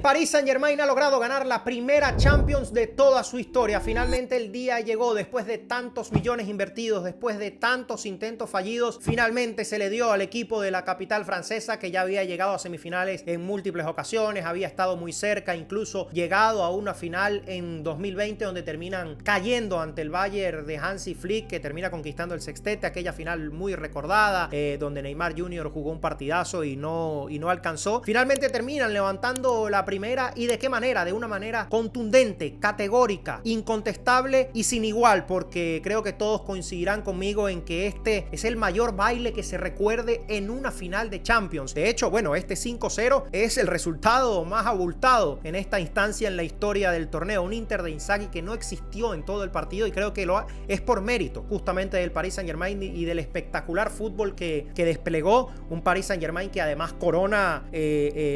Paris Saint-Germain ha logrado ganar la primera Champions de toda su historia. Finalmente el día llegó, después de tantos millones invertidos, después de tantos intentos fallidos, finalmente se le dio al equipo de la capital francesa, que ya había llegado a semifinales en múltiples ocasiones, había estado muy cerca, incluso llegado a una final en 2020 donde terminan cayendo ante el Bayern de Hansi Flick, que termina conquistando el sextete, aquella final muy recordada, donde Neymar Jr. jugó un partidazo y no alcanzó. Finalmente terminan levantando la primera, y de qué manera, de una manera contundente, categórica, incontestable y sin igual, porque creo que todos coincidirán conmigo en que este es el mayor baile que se recuerde en una final de Champions. De hecho, bueno, este 5-0 es el resultado más abultado en esta instancia en la historia del torneo. Un Inter de Inzaghi que no existió en todo el partido, y creo que es por mérito justamente del Paris Saint-Germain y del espectacular fútbol que desplegó un Paris Saint-Germain que además corona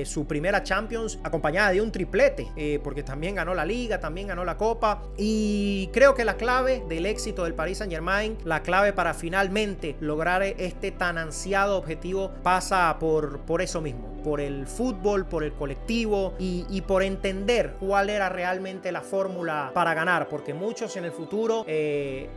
su primera Champions acompañada de un triplete, porque también ganó la Liga, también ganó la Copa. Y creo que la clave del éxito del Paris Saint-Germain, la clave para finalmente lograr este tan ansiado objetivo, pasa por eso mismo, por el fútbol, por el colectivo y por entender cuál era realmente la fórmula para ganar, porque muchos en el futuro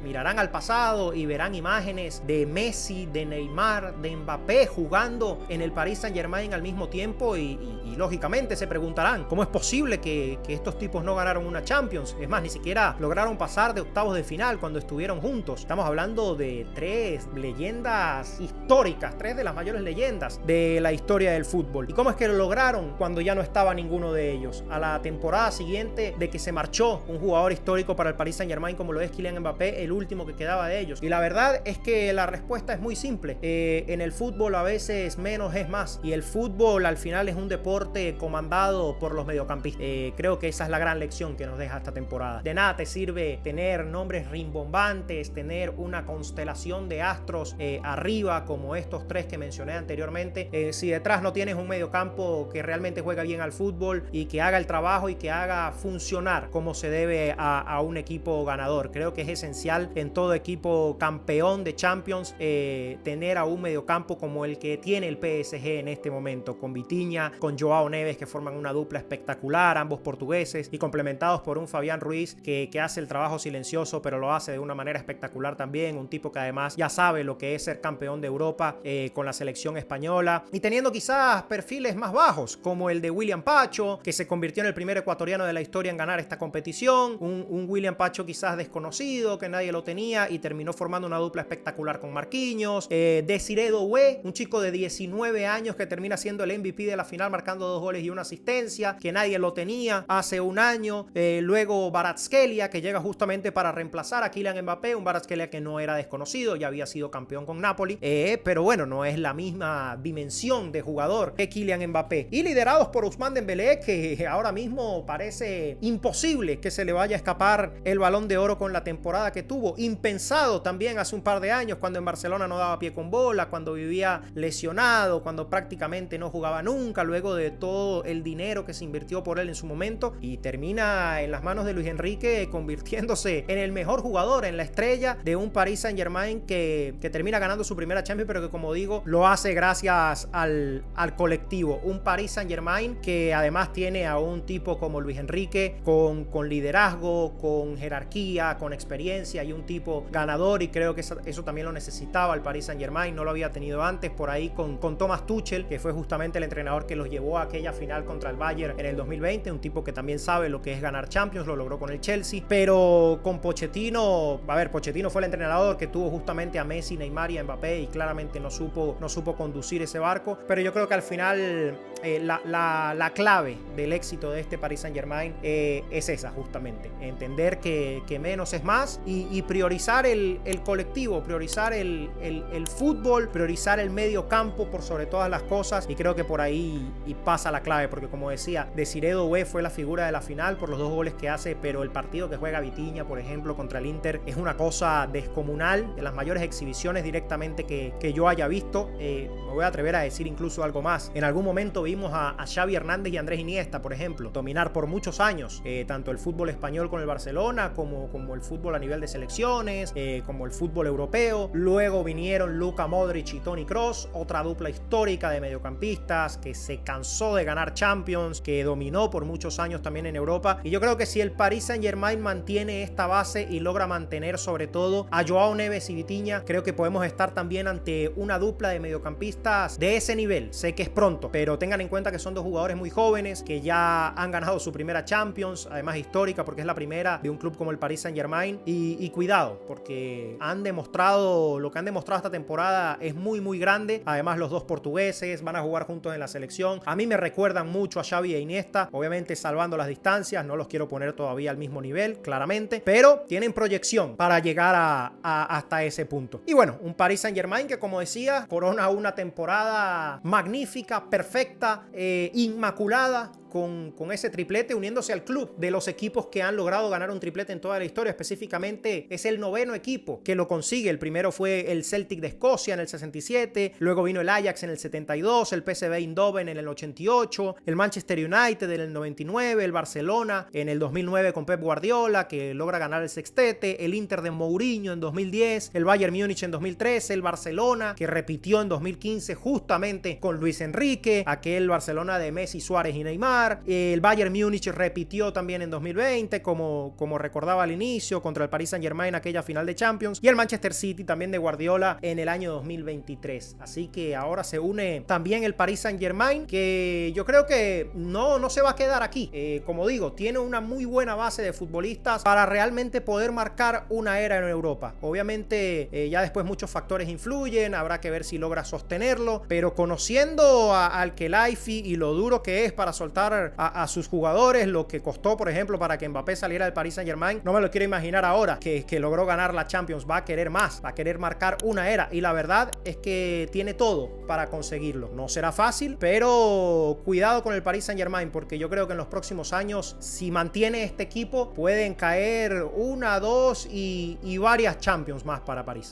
mirarán al pasado y verán imágenes de Messi, de Neymar, de Mbappé jugando en el Paris Saint-Germain al mismo tiempo y lógicamente se preguntarán cómo es posible que estos tipos no ganaron una Champions. Es más, ni siquiera lograron pasar de octavos de final cuando estuvieron juntos. Estamos hablando de tres leyendas históricas, tres de las mayores leyendas de la historia del fútbol. ¿Y cómo es que lo lograron cuando ya no estaba ninguno de ellos? A la temporada siguiente de que se marchó un jugador histórico para el Paris Saint-Germain como lo es Kylian Mbappé, el último que quedaba de ellos. Y la verdad es que la respuesta es muy simple. En el fútbol a veces menos es más, y el fútbol al final es un deporte comandado por los mediocampistas. Creo que esa es la gran lección que nos deja esta temporada. De nada te sirve tener nombres rimbombantes, tener una constelación de astros arriba como estos tres que mencioné anteriormente, si detrás no tienes un mediocampo que realmente juega bien al fútbol y que haga el trabajo y que haga funcionar como se debe a un equipo ganador. Creo que es esencial en todo equipo campeón de Champions tener a un mediocampo como el que tiene el PSG en este momento, con Vitinha, con Joao Neves, que forman una dupla espectacular, ambos portugueses, y complementados por un Fabián Ruiz que hace el trabajo silencioso, pero lo hace de una manera espectacular también, un tipo que además ya sabe lo que es ser campeón de Europa con la selección española, y teniendo quizás perfiles más bajos como el de William Pacho, que se convirtió en el primer ecuatoriano de la historia en ganar esta competición, un William Pacho quizás desconocido, que nadie lo tenía, y terminó formando una dupla espectacular con Marquinhos. Desiré Doué, un chico de 19 años que termina siendo el MVP de la final, marcando 2 goles y una asistencia, que nadie lo tenía hace un año. Luego Kvaratskhelia, que llega justamente para reemplazar a Kylian Mbappé, un Kvaratskhelia que no era desconocido, ya había sido campeón con Napoli, pero bueno, no es la misma dimensión de jugador que Kylian Mbappé. Y liderados por Ousmane Dembélé, que ahora mismo parece imposible que se le vaya a escapar el Balón de Oro con la temporada que tuvo. Impensado también hace un par de años, cuando en Barcelona no daba pie con bola, cuando vivía lesionado, cuando prácticamente no jugaba nunca, luego de todo el dinero que se invirtió por él en su momento, y termina en las manos de Luis Enrique convirtiéndose en el mejor jugador, en la estrella de un Paris Saint-Germain que termina ganando su primera Champions, pero que, como digo, lo hace gracias al colectivo. Un Paris Saint-Germain que además tiene a un tipo como Luis Enrique con liderazgo, con jerarquía, con experiencia, y un tipo ganador, y creo que eso también lo necesitaba el Paris Saint-Germain, no lo había tenido antes por ahí con Thomas Tuchel, que fue justamente el entrenador que los llevó a aquella final contra el Bayern en el 2020, un tipo que también sabe lo que es ganar Champions, lo logró con el Chelsea. Pero con Pochettino, Pochettino fue el entrenador que tuvo justamente a Messi, Neymar y a Mbappé, y claramente no supo conducir ese barco. Pero yo creo que al final la clave del éxito de este Paris Saint-Germain es esa, justamente, entender que menos es más, y priorizar el colectivo, priorizar el fútbol, priorizar el medio campo por sobre todas las cosas. Y creo que por ahí pasa la clave, porque, como decía, Desiré Doué fue la figura de la final por los 2 goles que hace, pero el partido que juega Vitinha, por ejemplo, contra el Inter, es una cosa descomunal, de las mayores exhibiciones directamente que yo haya visto. Me voy a atrever a decir incluso algo más. En algún momento vi vimos a Xavi Hernández y Andrés Iniesta, por ejemplo, dominar por muchos años tanto el fútbol español con el Barcelona como el fútbol a nivel de selecciones, como el fútbol europeo. Luego vinieron Luka Modric y Toni Kroos, otra dupla histórica de mediocampistas que se cansó de ganar Champions, que dominó por muchos años también en Europa. Y yo creo que si el Paris Saint-Germain mantiene esta base y logra mantener sobre todo a Joao Neves y Vitinha, creo que podemos estar también ante una dupla de mediocampistas de ese nivel. Sé que es pronto, pero tengan en cuenta que son dos jugadores muy jóvenes que ya han ganado su primera Champions, además histórica porque es la primera de un club como el Paris Saint-Germain. Y cuidado, porque han demostrado, lo que han demostrado esta temporada es muy grande. Además, los dos portugueses van a jugar juntos en la selección. A mí me recuerdan mucho a Xavi e Iniesta, obviamente salvando las distancias, no los quiero poner todavía al mismo nivel, claramente, pero tienen proyección para llegar hasta ese punto. Y bueno, un Paris Saint-Germain que, como decía, corona una temporada magnífica, perfecta, inmaculada, con ese triplete, uniéndose al club de los equipos que han logrado ganar un triplete en toda la historia. Específicamente es el 9º equipo que lo consigue. El primero fue el Celtic de Escocia en el 67, luego vino el Ajax en el 72, el PSV Eindhoven en el 88, el Manchester United en el 99, el Barcelona en el 2009 con Pep Guardiola, que logra ganar el sextete, el Inter de Mourinho en 2010, el Bayern Múnich en 2013, el Barcelona que repitió en 2015 justamente con Luis Enrique, aquel Barcelona de Messi, Suárez y Neymar. El Bayern Múnich repitió también en 2020, como recordaba al inicio, contra el Paris Saint-Germain aquella final de Champions, y el Manchester City también de Guardiola en el año 2023. Así que ahora se une también el Paris Saint-Germain, que yo creo que no se va a quedar aquí. Como digo, tiene una muy buena base de futbolistas para realmente poder marcar una era en Europa. Obviamente ya después muchos factores influyen, habrá que ver si logra sostenerlo, pero conociendo al Khelaifi y lo duro que es para soltar a sus jugadores, lo que costó por ejemplo para que Mbappé saliera del Paris Saint-Germain, no me lo quiero imaginar ahora que logró ganar la Champions. Va a querer más, va a querer marcar una era, y la verdad es que tiene todo para conseguirlo. No será fácil, pero cuidado con el Paris Saint-Germain, porque yo creo que en los próximos años, si mantiene este equipo, pueden caer una, dos y varias Champions más para París.